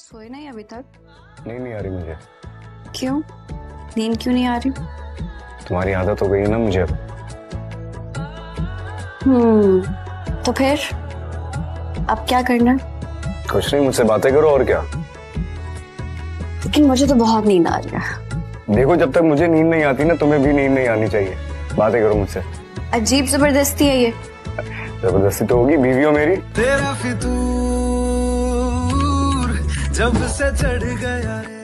सोए नहीं अभी तक? नींद नहीं आ रही मुझे। क्यों? नींद क्यों नहीं आ रही? तुम्हारी आदत हो गई है ना मुझे अब। तो फिर अब क्या करना है? कुछ नहीं, मुझसे बातें करो और क्या। लेकिन मुझे तो बहुत नींद आ रही है। देखो, जब तक मुझे नींद नहीं आती ना, तुम्हें भी नींद नहीं आनी चाहिए। बातें करो मुझसे। अजीब जबरदस्ती है ये। जबरदस्ती तो होगी, बीवी हो मेरी। तेरा फितूर जब से चढ़ गया रे।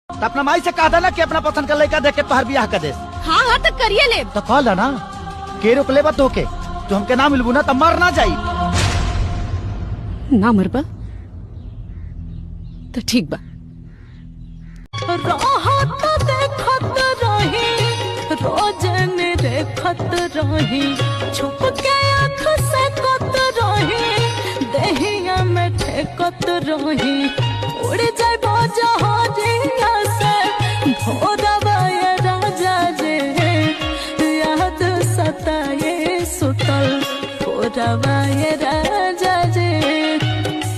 तो अपना माई से कहा था ना कि अपना पसंद का लड़का देख के तोहर बियाह कर दे। हाँ हाँ तो करिए ले। तो कहला ना के रोक ले तो के तो हमके ना मिलबू ना तो मर ना जाई। ना मरबा तो ठीक बा। राहत देखत रही रोजन देखत रही छुप के आँख से कत रही देहिया में ठेकत रही उड़ जाए जहाजिया से भोरवा ये राजा जे याद सताए सुतल भोरवा ये राजा जे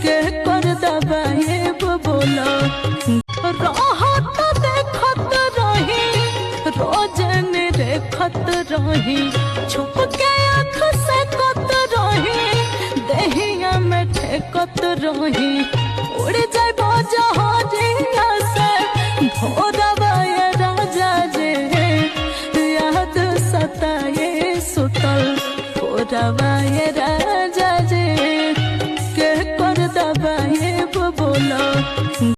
के कर दबाए बोलो राहत देखत रही रोजन देखत रही छुप के आँख से कत रही देहिया में ठेकत रही उड़ जाए जहाजिया से भोरवा ये राजा जे याद सताए सुतल भोरवा ये राजा जे के कर दबाए बोलो।